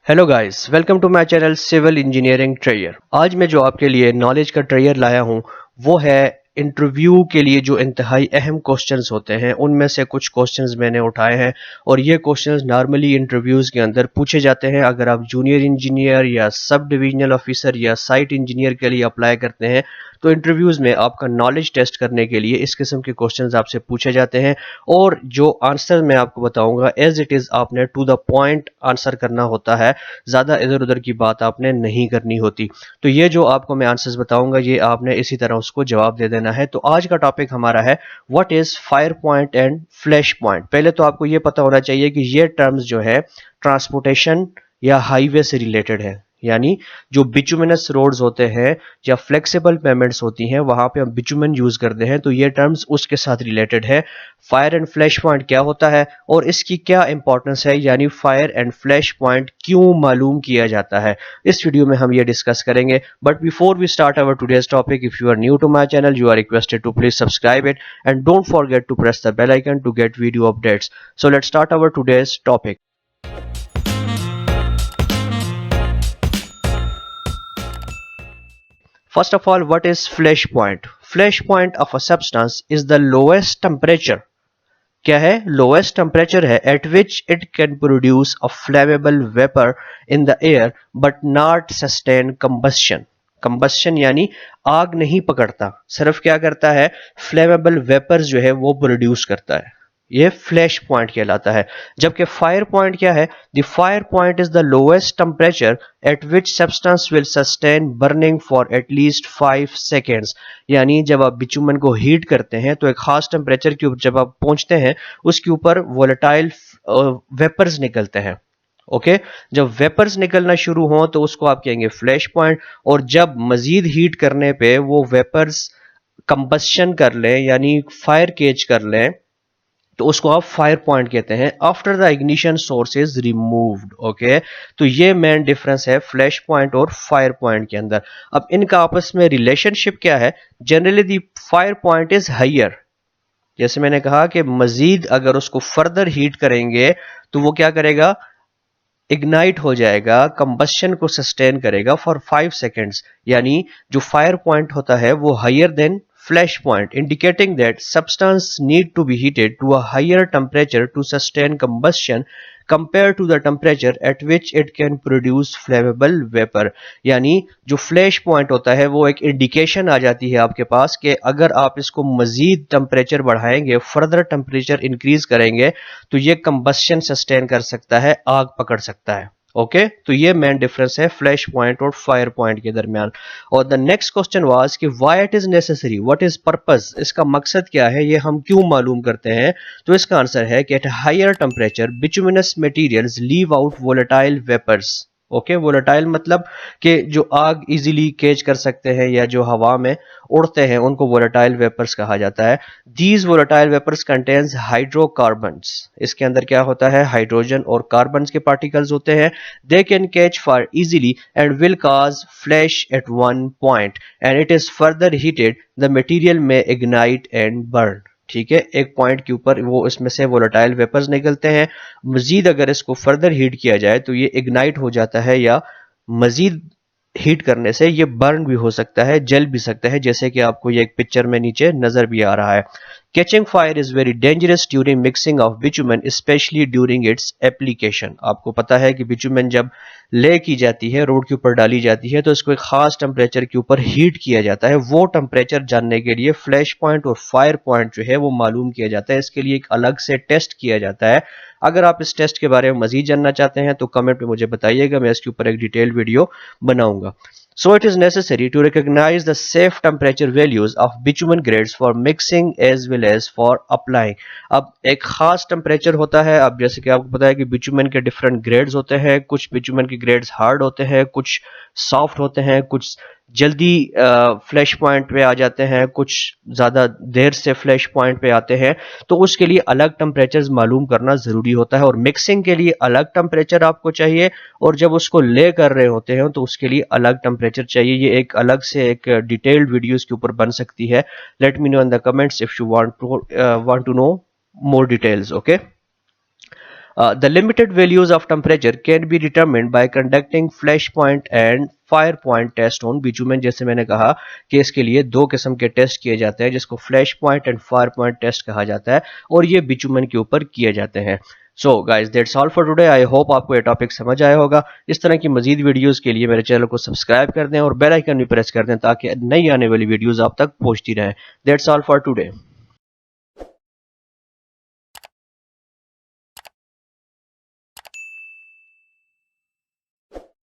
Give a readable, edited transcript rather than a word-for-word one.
Hello guys, welcome to my channel civil engineering ट्रेयर। आज मैं जो आपके लिए नॉलेज का ट्रेयर लाया हूं वो है इंटरव्यू के लिए जो इंतहाई अहम क्वेश्चंस होते हैं उनमें से कुछ क्वेश्चंस मैंने उठाए हैं और ये क्वेश्चंस नॉर्मली इंटरव्यूज़ के अंदर पूछे जाते हैं। अगर आप जूनियर इंजीनियर या सब डिविजनल ऑफिसर या साइट इंजीनियर के लिए अप्लाई करते हैं तो इंटरव्यूज़ में आपका नॉलेज टेस्ट करने के लिए इस किस्म के क्वेश्चंस आपसे पूछे जाते हैं और जो आंसर मैं आपको बताऊंगा एज इट इज़ आपने टू द पॉइंट आंसर करना होता है। ज़्यादा इधर उधर की बात आपने नहीं करनी होती। तो ये जो आपको मैं आंसर्स बताऊंगा ये आपने इसी तरह उसको जवाब दे देना है। तो आज का टॉपिक हमारा है what is fire point and flash point. पहले तो आपको ये पता होना चाहिए कि ये टर्म्स जो है ट्रांसपोर्टेशन या हाईवे से रिलेटेड है। यानी जो बिचुमिनस रोड्स होते हैं या फ्लेक्सिबल पेमेंट्स होती हैं वहां पे हम बिचुमन यूज करते हैं, तो ये टर्म्स उसके साथ रिलेटेड है। फायर एंड फ्लैश पॉइंट क्या होता है और इसकी क्या इंपॉर्टेंस है, यानी फायर एंड फ्लैश पॉइंट क्यों मालूम किया जाता है, इस वीडियो में हम ये डिस्कस करेंगे। But before we start our today's topic, if you are new to my channel you are requested to please subscribe it and don't forget to press the bell icon to get video updates. So let's start our today's topic. First of all, what is flash point? Flash point of a substance is the lowest temperature. क्या है? Lowest temperature है at which it can produce a flammable vapor in the air but not sustain combustion. Combustion यानी आग नहीं पकड़ता, सिर्फ क्या करता है? Flammable vapors जो है वो प्रोड्यूस करता है। ये फ्लैश पॉइंट कहलाता है। जबकि फायर पॉइंट क्या है? The fire point is the lowest temperature at which substance will sustain burning for at least 5 seconds. यानी जब आप बिचुमन को हीट करते हैं तो एक खास टेम्परेचर के ऊपर जब आप पहुंचते हैं उसके ऊपर वोलेटाइल वेपर्स निकलते हैं। ओके जब वेपर्स निकलना शुरू हो तो उसको आप कहेंगे फ्लैश पॉइंट, और जब मजीद हीट करने पे वो वेपर्स कंबस्शन कर लें यानी फायर केज कर लें तो उसको आप फायर पॉइंट कहते हैं after the ignition source is removed. Okay, तो ये मेन डिफरेंस है फ्लैश पॉइंट और फायर पॉइंट के अंदर। अब इनका आपस में रिलेशनशिप क्या है? Generally the fire point is higher. जैसे मैंने कहा कि मजीद अगर उसको फर्दर हीट करेंगे तो वो क्या करेगा? इग्नाइट हो जाएगा, कंबस्शन को सस्टेन करेगा फॉर 5 सेकेंड्स। यानी जो फायर पॉइंट होता है वो higher than flash point, indicating that substance need to be heated to a higher temperature to sustain combustion compared to the temperature at which it can produce flammable vapor। यानी जो flash point होता है वो एक indication आ जाती है आपके पास कि अगर आप इसको मजीद टेम्परेचर बढ़ाएंगे, फर्दर टेम्परेचर इंक्रीज करेंगे तो ये कंबस्शन सस्टेन कर सकता है, आग पकड़ सकता है। ओके तो ये मेन डिफरेंस है फ्लैश पॉइंट और फायर पॉइंट के दरमियान। और द नेक्स्ट क्वेश्चन वाज कि why it is necessary, what is purpose, इसका मकसद क्या है, ये हम क्यों मालूम करते हैं? तो इसका आंसर है कि at higher temperature bituminous materials leave out volatile vapours. Okay volatile मतलब कि जो आग इजीली केज कर सकते हैं या जो हवा में उड़ते हैं उनको वोलेटाइल वेपर्स कहा जाता है। These volatile vapours contains hydrocarbons. इसके अंदर क्या होता है? हाइड्रोजन और कार्बन के पार्टिकल्स होते हैं। They can catch fire easily and will cause flash at one point and it is further heated the material may ignite and burn. ठीक है, एक पॉइंट के ऊपर वो इसमें से वोलेटाइल वेपर्स निकलते हैं। मजीद अगर इसको फर्दर हीट किया जाए तो ये इग्नाइट हो जाता है या मजीद हीट करने से ये बर्न भी हो सकता है, जल भी सकता है, जैसे कि आपको ये एक पिक्चर में नीचे नजर भी आ रहा है। Catching fire is very dangerous during mixing of bitumen specially during its application. आपको पता है कि बिटुमेन जब ले की जाती है, रोड के ऊपर डाली जाती है तो इसको एक खास टेम्परेचर के ऊपर हीट किया जाता है। वो टेम्परेचर जानने के लिए फ्लैश पॉइंट और फायर पॉइंट जो है वो मालूम किया जाता है। इसके लिए एक अलग से टेस्ट किया जाता है। अगर आप इस टेस्ट के बारे में मजीद जानना चाहते हैं तो कमेंट में मुझे बताइएगा, मैं इसके ऊपर एक डिटेल वीडियो बनाऊंगा। So it is necessary to recognize the safe temperature values of bitumen grades for mixing as well as for applying। अब एक खास टेम्परेचर होता है। अब जैसे कि आपको पता है कि बिचुमन के डिफरेंट ग्रेड्स होते हैं। कुछ बिचुमन के ग्रेड्स हार्ड होते हैं, कुछ सॉफ्ट होते हैं, कुछ जल्दी फ्लैश पॉइंट पे आ जाते हैं, कुछ ज़्यादा देर से फ्लैश पॉइंट पे आते हैं। तो उसके लिए अलग टेम्परेचर्स मालूम करना ज़रूरी होता है और मिक्सिंग के लिए अलग टेम्परेचर आपको चाहिए और जब उसको ले कर रहे होते हैं तो उसके लिए अलग टेम्परेचर चाहिए। ये एक अलग से एक डिटेल्ड वीडियोस के ऊपर बन सकती है। Let me know in the comments if you want to know more details. Okay The limited values of temperature can be determined by conducting flash point and fire point test on bitumen. जैसे मैंने कहा कि इसके लिए दो किस्म के test किए जाते हैं जिसको flash point and fire point test कहा जाता है और ये बिटुमेन के ऊपर किए जाते हैं। So guys that's all for today. I hope आपको ये टॉपिक समझ आया होगा। इस तरह की मजीद वीडियोस के लिए मेरे चैनल को सब्सक्राइब कर दें और बेल आइकन भी प्रेस कर दें ताकि नई आने वाली वीडियोस आप तक पहुंचती रहें। That's all for today.